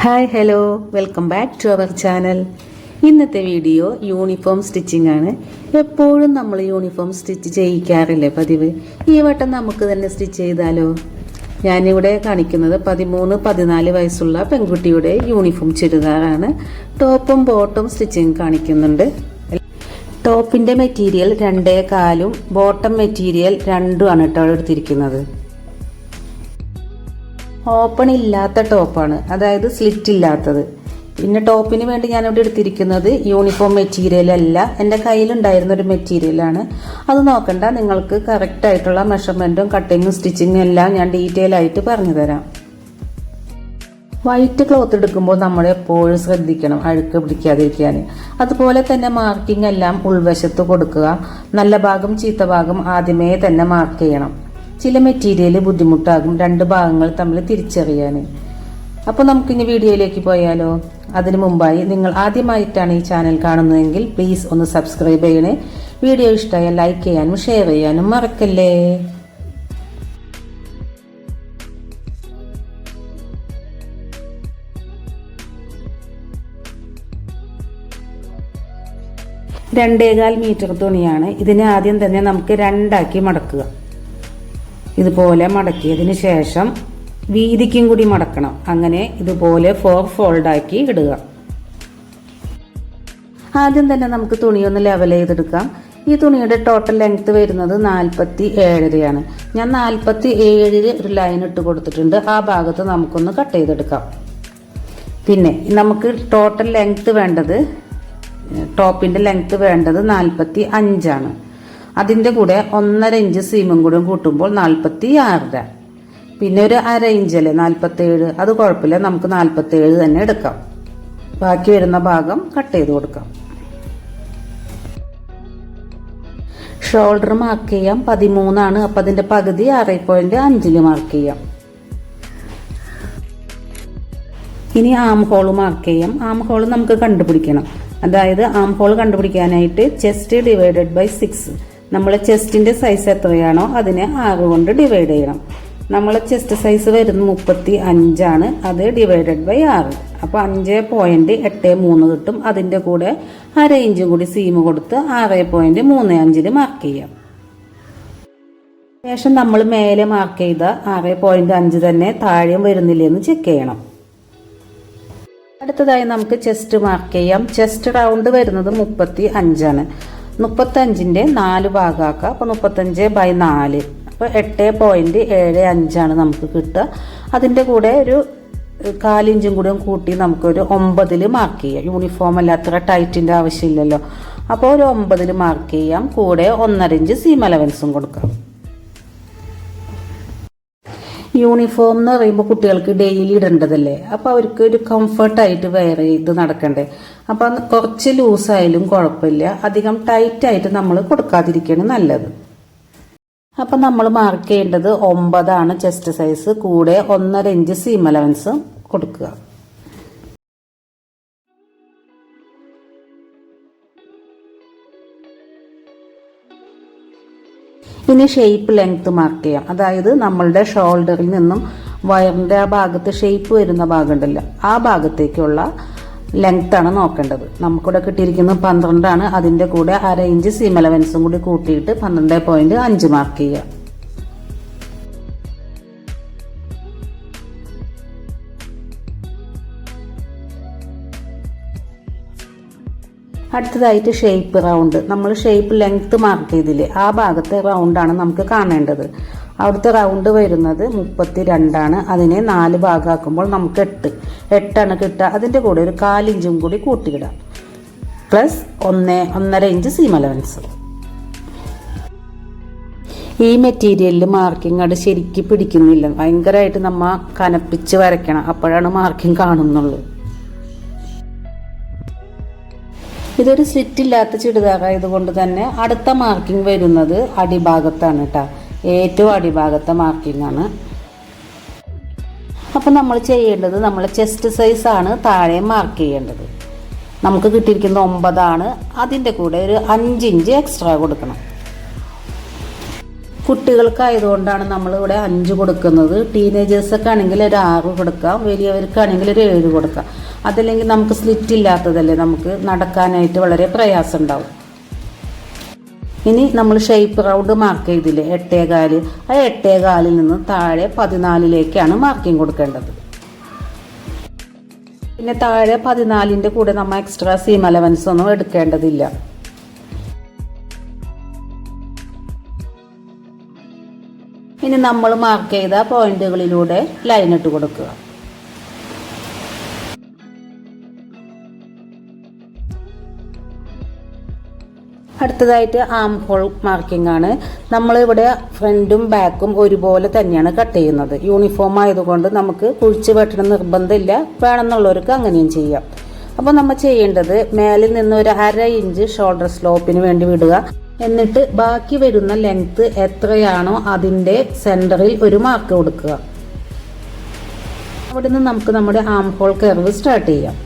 Hi hello welcome back to our channel. ഇന്നത്തെ video uniform stitching ആണ്. എപ്പോഴും നമ്മൾ യൂണിഫോം സ്റ്റിച്ച് ചെയ്യിക്കാറില്ലേ പതിവ്. ഈ വട്ടം നമുക്ക് തന്നെ സ്റ്റിച്ച് ചെയ്താലോ. ഞാനിവിടെ കാണിക്കുന്നത് 13-14 വയസ്സുള്ള പെൺകുട്ടിയുടെ യൂണിഫോം ചുരിദാറാണ്. ടോപ്പും ബോട്ടും സ്റ്റിച്ചിങ് കാണിക്കുന്നുണ്ട്. ടോപ്പിൻ്റെ മെറ്റീരിയൽ 2.25 ബോട്ടം മെറ്റീരിയൽ 2 ആണ് കേട്ടോ എടുത്തിരിക്കുന്നത്. ഓപ്പൺ ഇല്ലാത്ത ടോപ്പാണ്, അതായത് സ്ലിറ്റ് ഇല്ലാത്തത്. പിന്നെ ടോപ്പിന് വേണ്ടി ഞാനിവിടെ എടുത്തിരിക്കുന്നത് യൂണിഫോം മെറ്റീരിയൽ അല്ല, എൻ്റെ കയ്യിലുണ്ടായിരുന്ന ഒരു മെറ്റീരിയലാണ്. അത് നോക്കണ്ട, നിങ്ങൾക്ക് കറക്റ്റായിട്ടുള്ള മെഷർമെൻറ്റും കട്ടിങ്ങും സ്റ്റിച്ചിങ്ങും എല്ലാം ഞാൻ ഡീറ്റെയിൽ ആയിട്ട് പറഞ്ഞു തരാം. വൈറ്റ് ക്ലോത്ത് എടുക്കുമ്പോൾ നമ്മൾ എപ്പോഴും ശ്രദ്ധിക്കണം അഴുക്ക് പിടിക്കാതിരിക്കാൻ. അതുപോലെ തന്നെ മാർക്കിംഗ് എല്ലാം ഉൾവശത്ത് കൊടുക്കുക. നല്ല ഭാഗം ചീത്ത ഭാഗം ആദ്യമേ തന്നെ മാർക്ക് ചെയ്യണം. ചില മെറ്റീരിയൽ ബുദ്ധിമുട്ടാകും 2 ഭാഗങ്ങൾ തമ്മിൽ തിരിച്ചറിയാൻ. അപ്പോൾ നമുക്കിനി വീഡിയോയിലേക്ക് പോയാലോ. അതിനു മുമ്പായി നിങ്ങൾ ആദ്യമായിട്ടാണ് ഈ ചാനൽ കാണുന്നതെങ്കിൽ പ്ലീസ് ഒന്ന് സബ്സ്ക്രൈബ് ചെയ്യണേ. വീഡിയോ ഇഷ്ടമായാൽ ലൈക്ക് ചെയ്യാനും ഷെയർ ചെയ്യാനും മറക്കല്ലേ. രണ്ടേകാൽ മീറ്റർ തുണിയാണ്. ഇതിനെ ആദ്യം തന്നെ നമുക്ക് 2 ആക്കി മടക്കുക. ഇതുപോലെ മടക്കിയതിന് ശേഷം വീതിക്കും കൂടി മടക്കണം. അങ്ങനെ ഇതുപോലെ 4 ഫോൾഡാക്കി ഇടുക. ആദ്യം തന്നെ നമുക്ക് തുണിയൊന്ന് ലെവൽ ചെയ്തെടുക്കാം. ഈ തുണിയുടെ ടോട്ടൽ ലെങ്ത് വരുന്നത് 47.5 ഞാൻ 47 ഒരു ലൈൻ ഇട്ട് കൊടുത്തിട്ടുണ്ട്. ആ ഭാഗത്ത് നമുക്കൊന്ന് കട്ട് ചെയ്തെടുക്കാം. പിന്നെ നമുക്ക് ടോട്ടൽ ലെങ്ത് വേണ്ടത്, ടോപ്പിന്റെ ലെങ്ത് വേണ്ടത് 45 അതിൻ്റെ കൂടെ 1.5 ഇഞ്ച് സീമും കൂടെ കൂട്ടുമ്പോൾ 46. പിന്നെ ഒരു 1/2 ഇഞ്ചല്ലേ 47, അത് കുഴപ്പമില്ല, നമുക്ക് 47 തന്നെ എടുക്കാം. ബാക്കി വരുന്ന ഭാഗം കട്ട് ചെയ്ത് കൊടുക്കാം. ഷോൾഡർ മാർക്ക് ചെയ്യാം 13, അപ്പം അതിൻ്റെ പകുതി 6.5 മാർക്ക് ചെയ്യാം. ഇനി ആം ഹോൾ മാർക്ക് ചെയ്യാം. ആം ഹോൾ നമുക്ക് കണ്ടുപിടിക്കണം. അതായത് ആം ഹോൾ കണ്ടുപിടിക്കാനായിട്ട് ചെസ്റ്റ് ഡിവൈഡഡ് ബൈ 6. നമ്മളെ ചെസ്റ്റിന്റെ സൈസ് എത്രയാണോ അതിനെ 6 കൊണ്ട് ഡിവൈഡ് ചെയ്യണം. നമ്മളെ ചെസ്റ്റ് സൈസ് വരുന്നത് 35, അത് ഡിവൈഡഡ് ബൈ 6. അപ്പോൾ 5.83 കിട്ടും. അതിൻ്റെ കൂടെ 1/2 ഇഞ്ചും കൂടി സീം കൊടുത്ത് 6.35 മാർക്ക് ചെയ്യാം. ശേഷം നമ്മൾ മേലെ മാർക്ക് ചെയ്ത 6.5 തന്നെ താഴെയും വരുന്നില്ലെന്ന് ചെക്ക് ചെയ്യണം. അടുത്തതായി നമുക്ക് ചെസ്റ്റ് മാർക്ക് ചെയ്യാം. ചെസ്റ്റ് റൗണ്ട് വരുന്നത് 35. 35ന്റെ 4 ഭാഗമാക്കുക. അപ്പോൾ 35/4, അപ്പോൾ 8.75 നമുക്ക് കിട്ടുക. അതിൻ്റെ കൂടെ ഒരു 1/4 ഇഞ്ചും കൂടെ കൂട്ടി നമുക്കൊരു 9 മാർക്ക് ചെയ്യാം. യൂണിഫോം അല്ല, അത്ര ടൈറ്റിൻ്റെ ആവശ്യമില്ലല്ലോ. അപ്പോൾ ഒരു 9 മാർക്ക് ചെയ്യാം. കൂടെ 1.5 ഇഞ്ച് സീം അലവൻസും കൊടുക്കാം. യൂണിഫോം എന്ന് പറയുമ്പോൾ കുട്ടികൾക്ക് ഡെയിലി ഇടേണ്ടതല്ലേ, അപ്പോൾ അവർക്ക് ഒരു കംഫർട്ടായിട്ട് വെയർ ചെയ്ത് നടക്കണ്ടേ. അപ്പം കുറച്ച് ലൂസായാലും കുഴപ്പമില്ല, അധികം ടൈറ്റായിട്ട് നമ്മൾ കൊടുക്കാതിരിക്കുകയാണ് നല്ലത്. അപ്പം നമ്മൾ മാർക്ക് ചെയ്യേണ്ടത് 9 ചെസ്റ്റ് സൈസ്. കൂടെ 1.5 ഇഞ്ച് സീം അലവൻസ് കൊടുക്കുക. ഇനി ഷേപ്പ് ലെങ്ത് മാർക്ക് ചെയ്യാം. അതായത് നമ്മളുടെ ഷോൾഡറിൽ നിന്നും വയറിൻ്റെ ആ ഭാഗത്ത് ഷേപ്പ് വരുന്ന ഭാഗമുണ്ടല്ലോ, ആ ഭാഗത്തേക്കുള്ള ലെങ്ത്താണ് നോക്കേണ്ടത്. നമുക്കിവിടെ കിട്ടിയിരിക്കുന്നത് 12, അതിൻ്റെ കൂടെ 1/2 ഇഞ്ച് സീം അലവൻസും കൂടി കൂട്ടിയിട്ട് 12.5 മാർക്ക് ചെയ്യുക. അടുത്തതായിട്ട് ഷേപ്പ് റൗണ്ട്. നമ്മൾ ഷേപ്പ് ലെങ്ത് മാർക്ക് ചെയ്തില്ലേ, ആ ഭാഗത്തെ റൗണ്ടാണ് നമുക്ക് കാണേണ്ടത്. അവിടുത്തെ റൗണ്ട് വരുന്നത് 32. അതിനെ 4 ഭാഗമാക്കുമ്പോൾ നമുക്ക് 8 കിട്ടുക. അതിൻ്റെ കൂടെ ഒരു 1/4 ഇഞ്ചും കൂടി കൂട്ടിയിടാം. Plus 1.5 inch seam allowance. ഈ മെറ്റീരിയലിൽ മാർക്കിംഗ് അത് ശരിക്കും പിടിക്കുന്നില്ല. ഭയങ്കരമായിട്ട് നമ്മൾ കനപ്പിച്ച് വരയ്ക്കണം, അപ്പോഴാണ് മാർക്കിംഗ് കാണുന്നുള്ളൂ. ഇതൊരു സ്ലിറ്റ് ഇല്ലാത്ത ചുരിദാറായതുകൊണ്ട് തന്നെ അടുത്ത മാർക്കിംഗ് വരുന്നത് അടിഭാഗത്താണ് കേട്ടോ. ഏറ്റവും അടിഭാഗത്തെ മാർക്കിംഗ് ആണ്. അപ്പം നമ്മൾ ചെയ്യേണ്ടത്, നമ്മളെ ചെസ്റ്റ് സൈസാണ് താഴെ മാർക്ക് ചെയ്യേണ്ടത്. നമുക്ക് കിട്ടിയിരിക്കുന്നത് 9. അതിൻ്റെ കൂടെ ഒരു 5 ഇഞ്ച് എക്സ്ട്രാ കൊടുക്കണം. കുട്ടികൾക്കായതുകൊണ്ടാണ് നമ്മളിവിടെ 5 കൊടുക്കുന്നത്. ടീനേജേഴ്സൊക്കെ ആണെങ്കിൽ ഒരു 6 കൊടുക്കാം, വലിയവർക്കാണെങ്കിൽ ഒരു 7 കൊടുക്കാം. അതല്ലെങ്കിൽ നമുക്ക് സ്ലിറ്റ് ഇല്ലാത്തതല്ലേ, നമുക്ക് നടക്കാനായിട്ട് വളരെ പ്രയാസം ഉണ്ടാവും. ഇനി നമ്മൾ ഷേപ്പ് റൗണ്ട് മാർക്ക് ചെയ്തില്ലേ 8.25, ആ 8.25 നിന്ന് താഴെ 14ലേക്കാണ് മാർക്കിംഗ് കൊടുക്കേണ്ടത്. പിന്നെ താഴെ 14ൻ്റെ കൂടെ നമ്മൾ എക്സ്ട്രാ സീം അലവൻസ് ഒന്നും എടുക്കേണ്ടതില്ല. ഇനി നമ്മൾ മാർക്ക് ചെയ്ത പോയിന്റുകളിലൂടെ ലൈൻ ഇട്ട് കൊടുക്കുക. അടുത്തതായിട്ട് ആം ഹോൾ മാർക്കിംഗ് ആണ്. നമ്മളിവിടെ ഫ്രണ്ടും ബാക്കും ഒരുപോലെ തന്നെയാണ് കട്ട് ചെയ്യുന്നത്. യൂണിഫോം ആയതുകൊണ്ട് നമുക്ക് കുഴിച്ച് വെട്ടണം നിർബന്ധമില്ല, വേണമെന്നുള്ളവർക്ക് അങ്ങനെയും ചെയ്യാം. അപ്പോൾ നമ്മൾ ചെയ്യേണ്ടത് മേലിൽ നിന്ന് ഒരു 1/2 ഇഞ്ച് ഷോൾഡർ സ്ലോപ്പിന് വേണ്ടി വിടുക. എന്നിട്ട് ബാക്കി വരുന്ന ലെങ്ത് എത്രയാണോ അതിൻ്റെ സെൻറ്ററിൽ ഒരു മാർക്ക് കൊടുക്കുക. അവിടെ നിന്ന് നമുക്ക് നമ്മുടെ ആം ഹോൾ കർവ് സ്റ്റാർട്ട് ചെയ്യാം.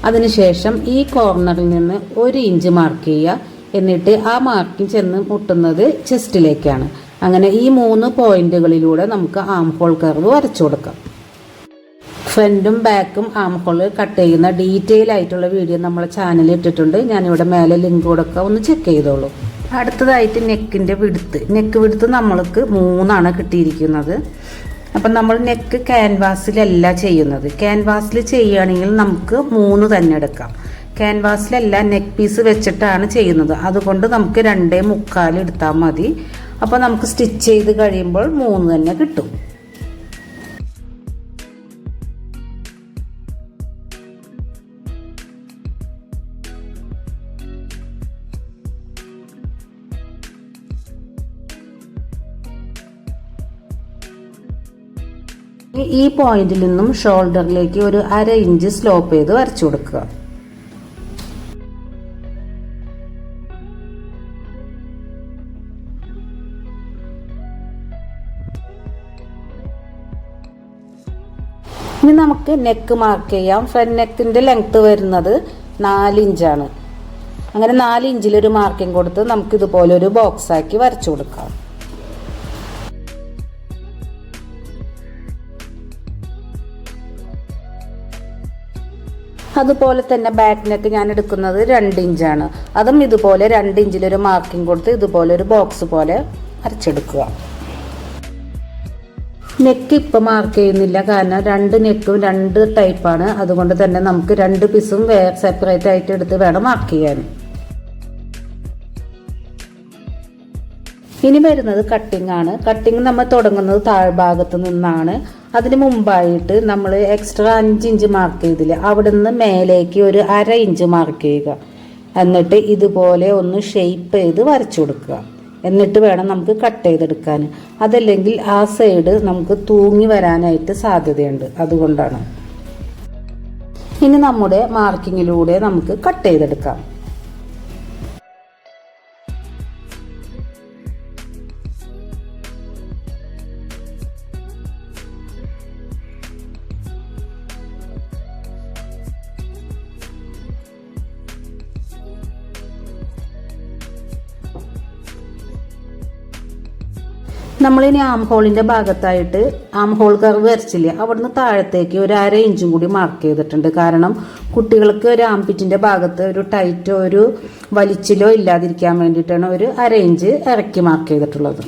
അതിനുശേഷം ഈ കോർണറിൽ നിന്ന് 1 ഇഞ്ച് മാർക്ക് ചെയ്യുക. എന്നിട്ട് ആ മാർക്കിംഗ് ചെന്ന് മുട്ടുന്നത് ചെസ്റ്റിലേക്കാണ്. അങ്ങനെ ഈ 3 പോയിന്റുകളിലൂടെ നമുക്ക് ആം ഹോൾ കർവ് വരച്ചു കൊടുക്കാം. ഫ്രണ്ടും ബാക്കും ആം ഹോൾ കട്ട് ചെയ്യുന്ന ഡീറ്റെയിൽ ആയിട്ടുള്ള വീഡിയോ നമ്മളെ ചാനലിൽ ഇട്ടിട്ടുണ്ട്. ഞാനിവിടെ മേലെ ലിങ്ക് കൊടുക്കാം, ഒന്ന് ചെക്ക് ചെയ്തോളൂ. അടുത്തതായിട്ട് നെക്ക് വിടുത്ത് നമ്മൾക്ക് 3 കിട്ടിയിരിക്കുന്നത്. അപ്പം നമ്മൾ നെക്ക് ക്യാൻവാസിലല്ല ചെയ്യുന്നത്. ക്യാൻവാസിൽ ചെയ്യുകയാണെങ്കിൽ നമുക്ക് 3 തന്നെ എടുക്കാം. ക്യാൻവാസിലല്ല നെക്ക് പീസ് വെച്ചിട്ടാണ് ചെയ്യുന്നത്, അതുകൊണ്ട് നമുക്ക് 2.25 എടുത്താൽ മതി. അപ്പോൾ നമുക്ക് സ്റ്റിച്ച് ചെയ്ത് കഴിയുമ്പോൾ 3 തന്നെ കിട്ടും. ഈ പോയിന്റിൽ നിന്നും ഷോൾഡറിലേക്ക് ഒരു 1/2 ഇഞ്ച് സ്ലോപ്പ് ചെയ്ത് വരച്ചു കൊടുക്കുക. ഇനി നമുക്ക് നെക്ക് മാർക്ക് ചെയ്യാം. ഫ്രണ്ട് നെക്കിൻ്റെ ലെങ്ത്ത് വരുന്നത് 4 ഇഞ്ചാണ്. അങ്ങനെ 4 ഇഞ്ചിലൊരു മാർക്കിംഗ് കൊടുത്ത് നമുക്ക് ഇതുപോലെ ഒരു ബോക്സ് ആക്കി വരച്ചു കൊടുക്കാം. അതുപോലെ തന്നെ ബാക്ക് നെക്ക് ഞാൻ എടുക്കുന്നത് 2 ഇഞ്ചാണ്. അതും ഇതുപോലെ 2 ഇഞ്ചിലൊരു മാർക്കിംഗ് കൊടുത്ത് ഇതുപോലെ ഒരു ബോക്സ് പോലെ വരച്ചെടുക്കുക. നെക്ക് ഇപ്പം മാർക്ക് ചെയ്യുന്നില്ല, കാരണം 2 നെക്കും 2 ടൈപ്പാണ്. അതുകൊണ്ട് തന്നെ നമുക്ക് 2 പീസും സെപ്പറേറ്റ് ആയിട്ട് എടുത്ത് വേണം മാർക്ക് ചെയ്യാൻ. ഇനി വരുന്നത് കട്ടിംഗ് ആണ്. കട്ടിംഗ് നമ്മൾ തുടങ്ങുന്നത് താഴ്ഭാഗത്ത് നിന്നാണ്. അതിന് മുമ്പായിട്ട് നമ്മൾ എക്സ്ട്രാ 5 ഇഞ്ച് മാർക്ക് ചെയ്തില്ലേ, അവിടെ നിന്ന് മേലേക്ക് ഒരു 1/2 ഇഞ്ച് മാർക്ക് ചെയ്യുക. എന്നിട്ട് ഇതുപോലെ ഒന്ന് ഷേപ്പ് ചെയ്ത് വരച്ചു കൊടുക്കുക. എന്നിട്ട് വേണം നമുക്ക് കട്ട് ചെയ്തെടുക്കാൻ. അതല്ലെങ്കിൽ ആ സൈഡ് നമുക്ക് തൂങ്ങി വരാനായിട്ട് സാധ്യതയുണ്ട്, അതുകൊണ്ടാണ്. ഇനി നമ്മുടെ മാർക്കിങ്ങിലൂടെ നമുക്ക് കട്ട് ചെയ്തെടുക്കാം. നമ്മളിനി ആം ഹോളിൻ്റെ ഭാഗത്തായിട്ട് ആം ഹോൾ കർവ് വരച്ചില്ലേ, അവിടുന്ന് താഴത്തേക്ക് ഒരു 1/2 ഇഞ്ചും കൂടി മാർക്ക് ചെയ്തിട്ടുണ്ട്. കാരണം കുട്ടികൾക്ക് ഒരു ആംപിറ്റിൻ്റെ ഭാഗത്ത് ഒരു ടൈറ്റോ ഒരു വലിച്ചിലോ ഇല്ലാതിരിക്കാൻ വേണ്ടിയിട്ടാണ് ഒരു 1/2 ഇഞ്ച് ഇറക്കി മാർക്ക് ചെയ്തിട്ടുള്ളത്.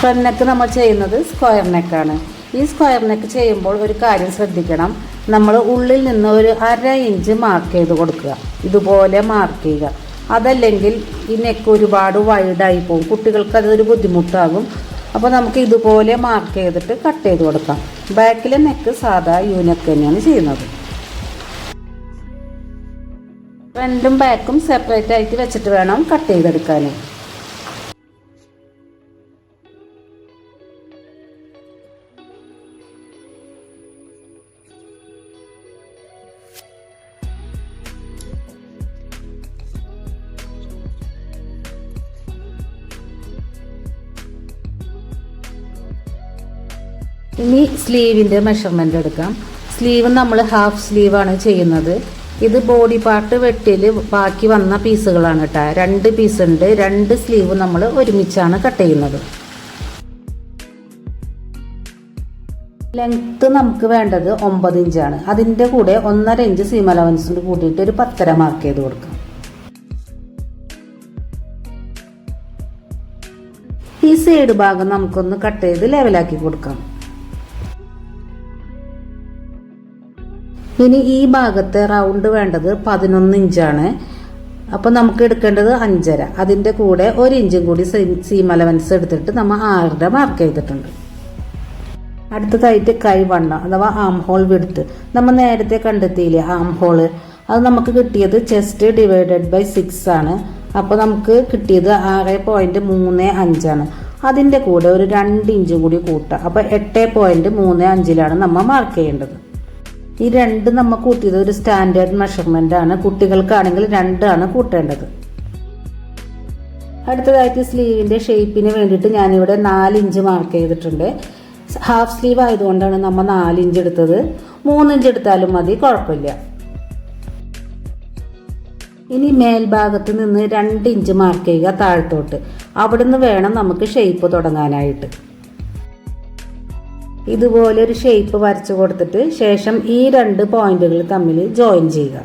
ഫ്രണ്ട് നെക്ക് നമ്മൾ ചെയ്യുന്നത് സ്ക്വയർ നെക്കാണ്. ഈ സ്ക്വയർ നെക്ക് ചെയ്യുമ്പോൾ ഒരു കാര്യം ശ്രദ്ധിക്കണം. നമ്മൾ ഉള്ളിൽ നിന്ന് ഒരു 1/2 ഇഞ്ച് മാർക്ക് ചെയ്ത് കൊടുക്കുക. ഇതുപോലെ മാർക്ക് ചെയ്യുക. അതല്ലെങ്കിൽ ഈ നെക്ക് ഒരുപാട് വൈഡായി പോകും, കുട്ടികൾക്ക് അതൊരു ബുദ്ധിമുട്ടാകും. അപ്പോൾ നമുക്ക് ഇതുപോലെ മാർക്ക് ചെയ്തിട്ട് കട്ട് ചെയ്ത് കൊടുക്കാം. ബാക്കിലെ നെക്ക് സാധാ യു നെക്ക് തന്നെയാണ് ചെയ്യുന്നത്. ഫ്രണ്ടും ബാക്കും സെപ്പറേറ്റ് ആയിട്ട് വെച്ചിട്ട് വേണം കട്ട് ചെയ്തെടുക്കാൻ. ഇനി സ്ലീവിൻ്റെ മെഷർമെൻ്റ് എടുക്കാം. സ്ലീവ് നമ്മൾ ഹാഫ് സ്ലീവാണ് ചെയ്യുന്നത്. ഇത് ബോഡി പാർട്ട് വെട്ടിയിൽ ബാക്കി വന്ന പീസുകളാണ് കേട്ടോ. 2 പീസ് ഉണ്ട്. 2 സ്ലീവ് നമ്മൾ ഒരുമിച്ചാണ് കട്ട് ചെയ്യുന്നത്. ലെങ്ത്ത് നമുക്ക് വേണ്ടത് 9 ഇഞ്ചാണ്. അതിൻ്റെ കൂടെ 1.5 ഇഞ്ച് സീം അലവൻസിന് കൂട്ടിയിട്ട് ഒരു 10.5 മാർക്ക് ചെയ്ത് കൊടുക്കാം. ഈ സൈഡ് ഭാഗം നമുക്കൊന്ന് കട്ട് ചെയ്ത് ലെവലാക്കി കൊടുക്കാം. ഇനി ഈ ഭാഗത്തെ റൗണ്ട് വേണ്ടത് 11 ഇഞ്ചാണ്. അപ്പോൾ നമുക്ക് എടുക്കേണ്ടത് 5.5. അതിൻ്റെ കൂടെ 1 ഇഞ്ചും കൂടി സീം അലവൻസ് എടുത്തിട്ട് നമ്മൾ 6.5 മാർക്ക് ചെയ്തിട്ടുണ്ട്. അടുത്തതായിട്ട് കൈവണ്ണം അഥവാ ആം ഹോൾ വിഡ്ത്ത് നമ്മൾ നേരത്തെ കണ്ടെത്തിയില്ലേ ആം ഹോള്, അത് നമുക്ക് കിട്ടിയത് ചെസ്റ്റ് ഡിവൈഡഡ് ബൈ 6 ആണ്. അപ്പോൾ നമുക്ക് കിട്ടിയത് 6.35 ആണ്. അതിൻ്റെ കൂടെ ഒരു 2 ഇഞ്ചും കൂടി കൂട്ടുക. അപ്പോൾ 8.35 നമ്മൾ മാർക്ക് ചെയ്യേണ്ടത്. ഈ 2 നമ്മൾ കൂട്ടിയത് ഒരു സ്റ്റാൻഡേർഡ് മെഷർമെൻ്റ് ആണ്. കുട്ടികൾക്കാണെങ്കിൽ 2 ആണ് കൂട്ടേണ്ടത്. അടുത്തതായിട്ട് സ്ലീവിൻ്റെ ഷേപ്പിന് വേണ്ടിയിട്ട് ഞാനിവിടെ 4 ഇഞ്ച് മാർക്ക് ചെയ്തിട്ടുണ്ട്. ഹാഫ് സ്ലീവ് ആയതുകൊണ്ടാണ് നമ്മൾ 4 ഇഞ്ച് എടുത്തത്. 3 ഇഞ്ച് എടുത്താലും മതി, കുഴപ്പമില്ല. ഇനി മേൽഭാഗത്ത് നിന്ന് 2 ഇഞ്ച് മാർക്ക് ചെയ്യുക താഴത്തോട്ട്. അവിടുന്ന് വേണം നമുക്ക് ഷേപ്പ് തുടങ്ങാനായിട്ട്. ഇതുപോലെ ഒരു ഷേപ്പ് വരച്ചു കൊടുത്തിട്ട് ശേഷം ഈ 2 പോയിന്റുകൾ തമ്മിൽ ജോയിൻ ചെയ്യുക.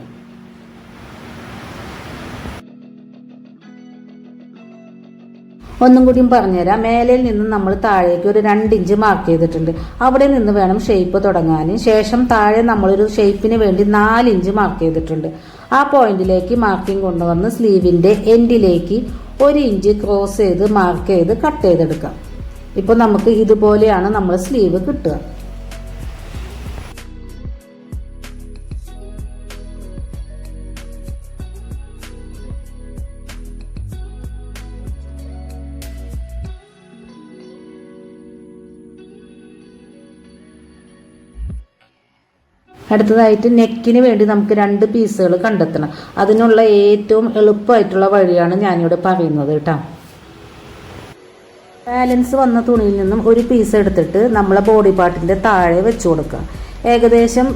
ഒന്നും കൂടിയും പറഞ്ഞുതരാം. മേലിൽ നിന്ന് നമ്മൾ താഴേക്ക് ഒരു 2 ഇഞ്ച് മാർക്ക് ചെയ്തിട്ടുണ്ട്. അവിടെ നിന്ന് വേണം ഷേപ്പ് തുടങ്ങാൻ. ശേഷം താഴെ നമ്മളൊരു ഷേപ്പിന് വേണ്ടി 4 ഇഞ്ച് മാർക്ക് ചെയ്തിട്ടുണ്ട്. ആ പോയിന്റിലേക്ക് മാർക്കിംഗ് കൊണ്ടുവന്ന് സ്ലീവിൻ്റെ എൻഡിലേക്ക് 1 ഇഞ്ച് ക്രോസ് ചെയ്ത് മാർക്ക് ചെയ്ത് കട്ട് ചെയ്തെടുക്കാം. ഇപ്പോൾ നമുക്ക് ഇതുപോലെയാണ് നമ്മൾ സ്ലീവ് കിട്ടുക. അടുത്തതായിട്ട് നെക്കിന് വേണ്ടി നമുക്ക് 2 പീസുകൾ കണ്ടെത്തണം. അതിനുള്ള ഏറ്റവും എളുപ്പമായിട്ടുള്ള വഴിയാണ് ഞാനിവിടെ പറയുന്നത് കേട്ടോ. ബാലൻസ് വന്ന തുണിയിൽ നിന്നും ഒരു പീസ് എടുത്തിട്ട് നമ്മളെ ബോഡി പാർട്ടിൻ്റെ താഴെ വെച്ച് കൊടുക്കുക. ഏകദേശം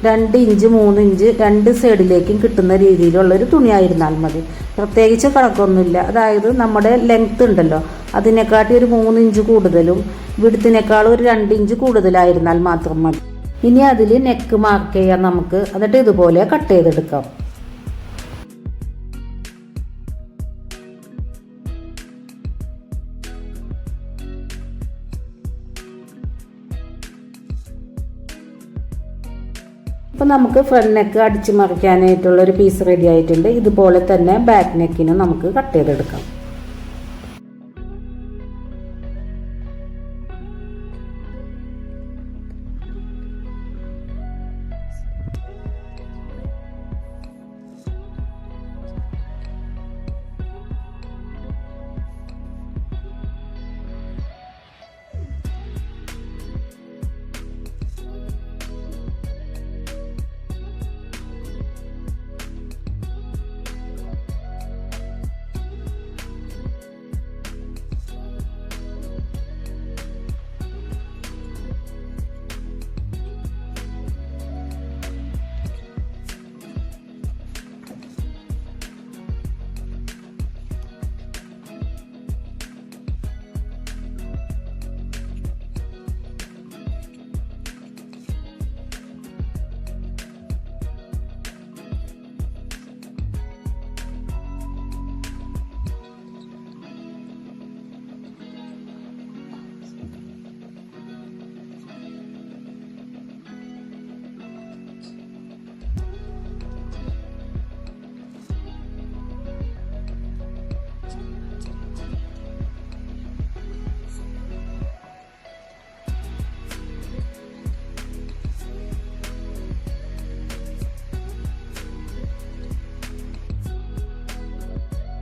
2 ഇഞ്ച് 3 ഇഞ്ച് 2 സൈഡിലേക്കും കിട്ടുന്ന രീതിയിലുള്ളൊരു തുണിയായിരുന്നാൽ മതി. പ്രത്യേകിച്ച് കണക്കൊന്നുമില്ല. അതായത് നമ്മുടെ ലെങ്ത്ത് ഉണ്ടല്ലോ, അതിനെക്കാട്ടി ഒരു 3 ഇഞ്ച് കൂടുതലും വിഡ്ത്തിനേക്കാളും ഒരു 2 ഇഞ്ച് കൂടുതലായിരുന്നാൽ മാത്രം മതി. ഇനി അതിൽ നെക്ക് മാർക്ക് ചെയ്യാൻ നമുക്ക്. എന്നിട്ട് ഇതുപോലെ കട്ട് ചെയ്തെടുക്കാം. അപ്പോൾ നമുക്ക് ഫ്രണ്ട് നെക്ക് അടിച്ച് മറിക്കാനായിട്ടുള്ളൊരു പീസ് റെഡി ആയിട്ടുണ്ട്. ഇതുപോലെ തന്നെ ബാക്ക് നെക്കിനും നമുക്ക് കട്ട് ചെയ്തെടുക്കാം.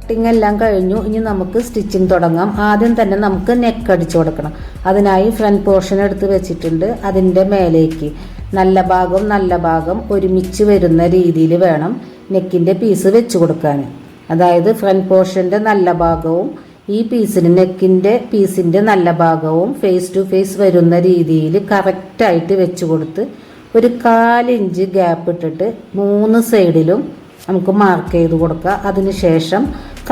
കട്ടിങ് എല്ലാം കഴിഞ്ഞു. ഇനി നമുക്ക് സ്റ്റിച്ചിങ് തുടങ്ങാം. ആദ്യം തന്നെ നമുക്ക് നെക്ക് അടിച്ചു കൊടുക്കണം. അതിനായി ഫ്രണ്ട് പോർഷൻ എടുത്ത് വെച്ചിട്ടുണ്ട്. അതിൻ്റെ മേലേക്ക് നല്ല ഭാഗം ഒരുമിച്ച് വരുന്ന രീതിയിൽ വേണം നെക്കിൻ്റെ പീസ് വെച്ച് കൊടുക്കാൻ. അതായത് ഫ്രണ്ട് പോർഷൻ്റെ നല്ല ഭാഗവും ഈ പീസിന് നെക്കിൻ്റെ പീസിൻ്റെ നല്ല ഭാഗവും ഫേസ് ടു ഫേസ് വരുന്ന രീതിയിൽ കറക്റ്റായിട്ട് വെച്ച് കൊടുത്ത് ഒരു 1/4 ഇഞ്ച് ഗ്യാപ്പ് ഇട്ടിട്ട് 3 സൈഡിലും നമുക്ക് മാർക്ക് ചെയ്ത് കൊടുക്കാം. അതിനുശേഷം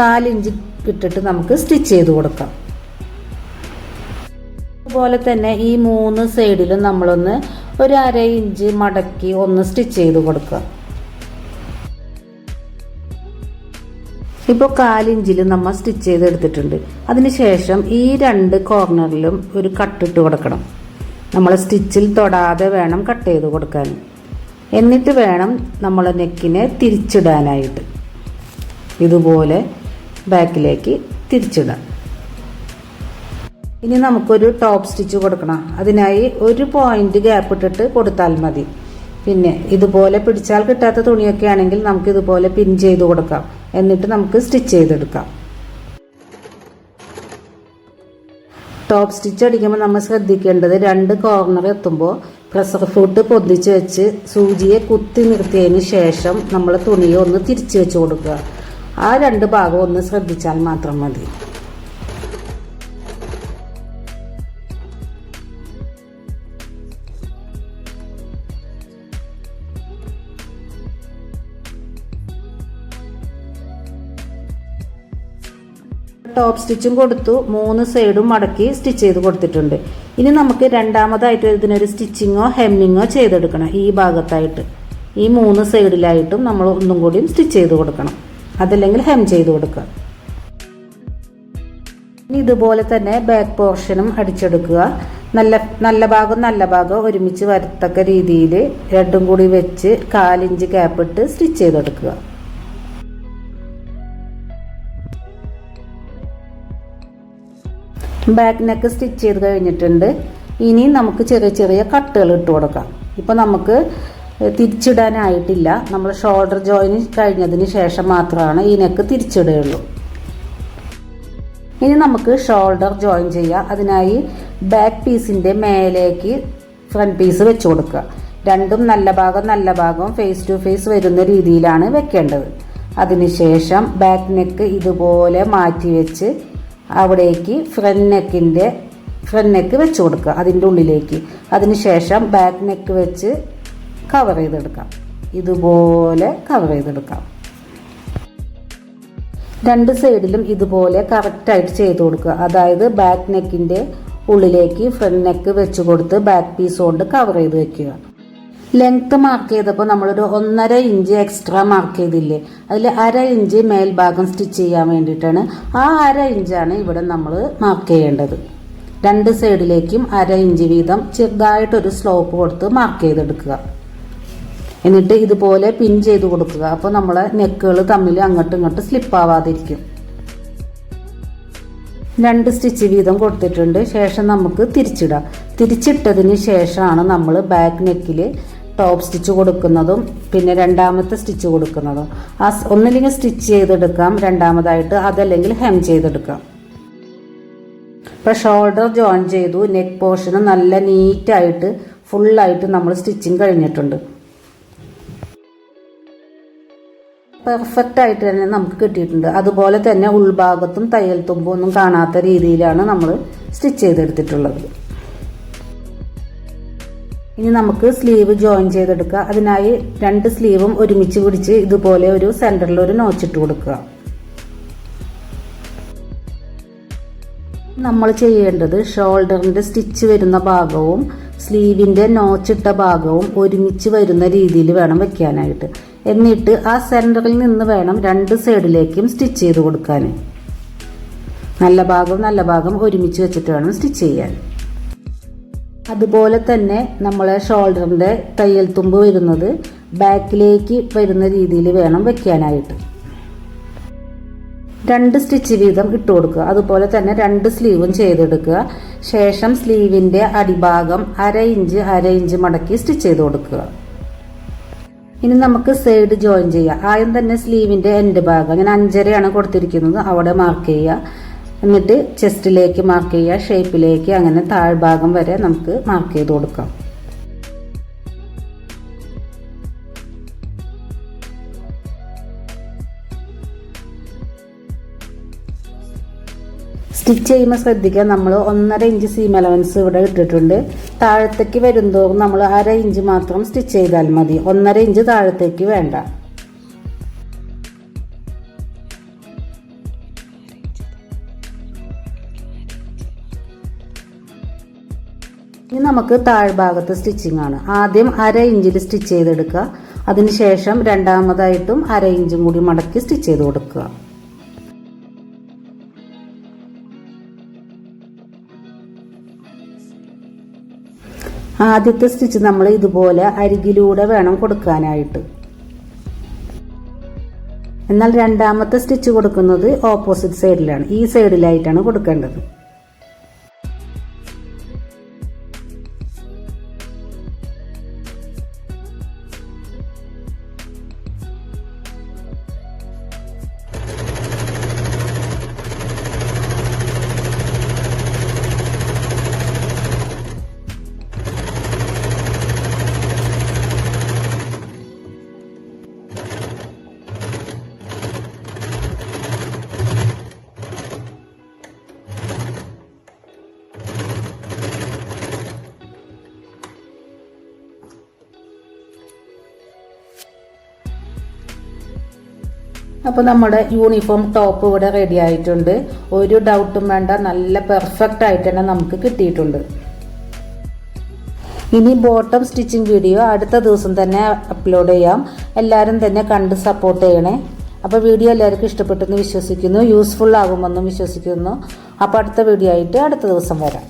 1/4 ഇഞ്ച് ഇട്ടിട്ട് നമുക്ക് സ്റ്റിച്ച് ചെയ്ത് കൊടുക്കാം. അതുപോലെ തന്നെ ഈ 3 സൈഡിലും നമ്മളൊന്ന് ഒരു 1/2 ഇഞ്ച് മടക്കി ഒന്ന് സ്റ്റിച്ച് ചെയ്ത് കൊടുക്കുക. ഇപ്പോൾ 1/4 ഇഞ്ചിൽ നമ്മൾ സ്റ്റിച്ച് ചെയ്തെടുത്തിട്ടുണ്ട്. അതിനുശേഷം ഈ 2 കോർണറിലും ഒരു കട്ടിട്ട് കൊടുക്കണം. നമ്മൾ സ്റ്റിച്ചിൽ തൊടാതെ വേണം കട്ട് ചെയ്ത് കൊടുക്കാൻ. എന്നിട്ട് വേണം നമ്മൾ നെക്കിനെ തിരിച്ചിടാനായിട്ട്. ഇതുപോലെ ബാക്കിലേക്ക് തിരിച്ചിടാം. ഇനി നമുക്കൊരു ടോപ്പ് സ്റ്റിച്ച് കൊടുക്കണം. അതിനായി ഒരു പോയിന്റ് ഗ്യാപ്പ് ഇട്ടിട്ട് കൊടുത്താൽ മതി. പിന്നെ ഇതുപോലെ പിടിച്ചാൽ കിട്ടാത്ത തുണിയൊക്കെ ആണെങ്കിൽ നമുക്ക് ഇതുപോലെ പിൻ ചെയ്ത് കൊടുക്കാം. എന്നിട്ട് നമുക്ക് സ്റ്റിച്ച് ചെയ്തെടുക്കാം. ടോപ്പ് സ്റ്റിച്ച് അടിക്കുമ്പോൾ നമ്മൾ ശ്രദ്ധിക്കേണ്ടത് 2 കോർണർ എത്തുമ്പോൾ പ്രഷർ ഫുട്ട് പൊന്തിച്ച് വെച്ച് സൂചിയെ കുത്തി നിർത്തിയതിന് ശേഷം നമ്മൾ തുണിയെ ഒന്ന് തിരിച്ച് വെച്ച് കൊടുക്കുക. ആ 2 ഭാഗം ഒന്ന് ശ്രദ്ധിച്ചാൽ മാത്രം മതി. ടോപ്പ് സ്റ്റിച്ചും കൊടുത്തു, 3 സൈഡും മടക്കി സ്റ്റിച്ച് ചെയ്ത് കൊടുത്തിട്ടുണ്ട്. ഇനി നമുക്ക് രണ്ടാമതായിട്ട് ഇതിനൊരു സ്റ്റിച്ചിങ്ങോ ഹെമ്മിങ്ങോ ചെയ്തെടുക്കണം. ഈ ഭാഗത്തായിട്ട് ഈ 3 സൈഡിലായിട്ടും നമ്മൾ ഒന്നും കൂടി സ്റ്റിച്ച് ചെയ്ത് കൊടുക്കണം. അതല്ലെങ്കിൽ ഹെം ചെയ്ത് കൊടുക്കുക. ഇനി ഇതുപോലെ തന്നെ ബാക്ക് പോർഷനും അടിച്ചെടുക്കുക. നല്ല ഭാഗം ഒരുമിച്ച് വരത്തക്ക രീതിയിൽ 2 കൂടി വെച്ച് 1/4 ഇഞ്ച് ഗ്യാപ്പ് ഇട്ട് സ്റ്റിച്ച് ചെയ്തെടുക്കുക. ബാക്ക് നെക്ക് സ്റ്റിച്ച് ചെയ്ത് കഴിഞ്ഞിട്ടുണ്ട്. ഇനി നമുക്ക് ചെറിയ ചെറിയ കട്ടുകൾ ഇട്ട് കൊടുക്കാം. ഇപ്പോൾ നമുക്ക് തിരിച്ചിടാനായിട്ടില്ല. നമ്മൾ ഷോൾഡർ ജോയിൻ കഴിഞ്ഞതിന് ശേഷം മാത്രമാണ് ഈ നെക്ക് തിരിച്ചിടുകയുള്ളൂ. ഇനി നമുക്ക് ഷോൾഡർ ജോയിൻ ചെയ്യാം. അതിനായി ബാക്ക് പീസിൻ്റെ മേലേക്ക് ഫ്രണ്ട് പീസ് വെച്ച് കൊടുക്കുക. രണ്ടും നല്ല ഭാഗം ഫേസ് ടു ഫേസ് വരുന്ന രീതിയിലാണ് വെക്കേണ്ടത്. അതിനുശേഷം ബാക്ക് നെക്ക് ഇതുപോലെ മാറ്റി വെച്ച് അവിടേക്ക് ഫ്രണ്ട് നെക്ക് വെച്ച് കൊടുക്കുക അതിൻ്റെ ഉള്ളിലേക്ക്. അതിനുശേഷം ബാക്ക് നെക്ക് വെച്ച് കവർ ചെയ്തെടുക്കാം. ഇതുപോലെ കവർ ചെയ്തെടുക്കാം. 2 സൈഡിലും ഇതുപോലെ കറക്റ്റായിട്ട് ചെയ്ത് കൊടുക്കുക. അതായത് ബാക്ക് നെക്കിൻ്റെ ഉള്ളിലേക്ക് ഫ്രണ്ട് നെക്ക് വെച്ച് കൊടുത്ത് ബാക്ക് പീസ് കൊണ്ട് കവർ ചെയ്ത് വെക്കുക. ലെങ്ത്ത് മാർക്ക് ചെയ്തപ്പോൾ നമ്മളൊരു 1.5 ഇഞ്ച് എക്സ്ട്രാ മാർക്ക് ചെയ്തില്ലേ, അതിൽ 1/2 ഇഞ്ച് മേൽഭാഗം സ്റ്റിച്ച് ചെയ്യാൻ വേണ്ടിയിട്ടാണ്. ആ 1/2 ഇഞ്ചാണ് ഇവിടെ നമ്മൾ മാർക്ക് ചെയ്യേണ്ടത്. 2 സൈഡിലേക്കും 1/2 ഇഞ്ച് വീതം ചെറുതായിട്ടൊരു സ്ലോപ്പ് കൊടുത്ത് മാർക്ക് ചെയ്തെടുക്കുക. എന്നിട്ട് ഇതുപോലെ പിൻ ചെയ്ത് കൊടുക്കുക. അപ്പോൾ നമ്മളെ നെക്കുകൾ തമ്മിൽ അങ്ങോട്ടും ഇങ്ങോട്ടും സ്ലിപ്പ് ആവാതിരിക്കും. 2 സ്റ്റിച്ച് വീതം കൊടുത്തിട്ടുണ്ട്. ശേഷം നമുക്ക് തിരിച്ചിടാം. തിരിച്ചിട്ടതിന് ശേഷമാണ് നമ്മൾ ബാക്ക് നെക്കിൽ ടോപ്പ് സ്റ്റിച്ച് കൊടുക്കുന്നതും പിന്നെ രണ്ടാമത്തെ സ്റ്റിച്ച് കൊടുക്കുന്നതും. ഒന്നില്ലെങ്കിൽ സ്റ്റിച്ച് ചെയ്തെടുക്കാം രണ്ടാമതായിട്ട്, അതല്ലെങ്കിൽ ഹെം ചെയ്തെടുക്കാം. ഇപ്പോൾ ഷോൾഡർ ജോയിൻ ചെയ്തു. നെക്ക് പോർഷന് നല്ല നീറ്റായിട്ട് ഫുള്ളായിട്ട് നമ്മൾ സ്റ്റിച്ചിങ് കഴിഞ്ഞിട്ടുണ്ട്. പെർഫെക്റ്റ് ആയിട്ട് തന്നെ നമുക്ക് കിട്ടിയിട്ടുണ്ട്. അതുപോലെ തന്നെ ഉൾഭാഗത്തും തയ്യൽ തുമ്പും ഒന്നും കാണാത്ത രീതിയിലാണ് നമ്മൾ സ്റ്റിച്ച് ചെയ്തെടുത്തിട്ടുള്ളത്. ഇനി നമുക്ക് സ്ലീവ് ജോയിൻ ചെയ്തെടുക്കുക. അതിനായി 2 സ്ലീവും ഒരുമിച്ച് പിടിച്ച് ഇതുപോലെ ഒരു സെൻറ്ററിൽ ഒരു നോച്ചിട്ട് കൊടുക്കുക. നമ്മൾ ചെയ്യേണ്ടത് ഷോൾഡറിൻ്റെ സ്റ്റിച്ച് വരുന്ന ഭാഗവും സ്ലീവിൻ്റെ നോച്ചിട്ട ഭാഗവും ഒരുമിച്ച് വരുന്ന രീതിയിൽ വേണം വെക്കാനായിട്ട്. എന്നിട്ട് ആ സെൻറ്ററിൽ നിന്ന് വേണം 2 സൈഡിലേക്കും സ്റ്റിച്ച് ചെയ്ത് കൊടുക്കാൻ. നല്ല ഭാഗം ഒരുമിച്ച് വെച്ചിട്ട് വേണം സ്റ്റിച്ച് ചെയ്യാൻ. അതുപോലെ തന്നെ നമ്മളെ ഷോൾഡറിൻ്റെ തയ്യൽ തുമ്പ് വരുന്നത് ബാക്കിലേക്ക് വരുന്ന രീതിയിൽ വേണം വെക്കാനായിട്ട്. 2 സ്റ്റിച്ച് വീതം ഇട്ട് കൊടുക്കുക. അതുപോലെ തന്നെ 2 സ്ലീവും ചെയ്തെടുക്കുക. ശേഷം സ്ലീവിൻ്റെ അടിഭാഗം 1/2 ഇഞ്ച് മടക്കി സ്റ്റിച്ച് ചെയ്ത് കൊടുക്കുക. ഇനി നമുക്ക് സൈഡ് ജോയിൻ ചെയ്യാം. ആദ്യം തന്നെ സ്ലീവിൻ്റെ എൻഡ് ഭാഗം ഞാൻ 5.5 കൊടുത്തിരിക്കുന്നത്, അവിടെ മാർക്ക് ചെയ്യുക. എന്നിട്ട് ചെസ്റ്റിലേക്ക് മാർക്ക് ചെയ്യുക, ഷേപ്പിലേക്ക്, അങ്ങനെ താഴ്ഭാഗം വരെ നമുക്ക് മാർക്ക് ചെയ്ത് കൊടുക്കാം. സ്റ്റിച്ച് ചെയ്യുമ്പോൾ ശ്രദ്ധിക്കുക, നമ്മൾ 1.5 ഇഞ്ച് സീം അലവൻസ് ഇവിടെ ഇട്ടിട്ടുണ്ട്. താഴത്തേക്ക് വരുന്തോറും നമ്മൾ 1/2 ഇഞ്ച് മാത്രം സ്റ്റിച്ച് ചെയ്താൽ മതി, 1.5 ഇഞ്ച് താഴത്തേക്ക് വേണ്ട. ഇനി നമുക്ക് താഴ്ഭാഗത്ത് സ്റ്റിച്ചിങ് ആണ്. ആദ്യം 1/2 ഇഞ്ചിൽ സ്റ്റിച്ച് ചെയ്തെടുക്കുക. അതിനുശേഷം രണ്ടാമതായിട്ടും 1/2 ഇഞ്ചും കൂടി മടക്കി സ്റ്റിച്ച് ചെയ്ത് കൊടുക്കുക. ആദ്യത്തെ സ്റ്റിച്ച് നമ്മൾ ഇതുപോലെ അരികിലൂടെ വേണം കൊടുക്കാനായിട്ട്. എന്നാൽ രണ്ടാമത്തെ സ്റ്റിച്ച് കൊടുക്കുന്നത് ഓപ്പോസിറ്റ് സൈഡിലാണ്, ഈ സൈഡിലായിട്ടാണ് കൊടുക്കേണ്ടത്. അപ്പോൾ നമ്മുടെ യൂണിഫോം ടോപ്പ് ഇവിടെ റെഡി ആയിട്ടുണ്ട്. ഒരു ഡൗട്ടും വേണ്ട, നല്ല പെർഫെക്റ്റ് ആയിട്ട് തന്നെ നമുക്ക് കിട്ടിയിട്ടുണ്ട്. ഇനി ബോട്ടം സ്റ്റിച്ചിങ് വീഡിയോ അടുത്ത ദിവസം തന്നെ അപ്ലോഡ് ചെയ്യാം. എല്ലാവരും തന്നെ കണ്ട് സപ്പോർട്ട് ചെയ്യണേ. അപ്പോൾ വീഡിയോ എല്ലാവർക്കും ഇഷ്ടപ്പെട്ടെന്ന് വിശ്വസിക്കുന്നു, യൂസ്ഫുൾ ആകുമെന്നും വിശ്വസിക്കുന്നു. അപ്പോൾ അടുത്ത വീഡിയോ ആയിട്ട് അടുത്ത ദിവസം വരാം.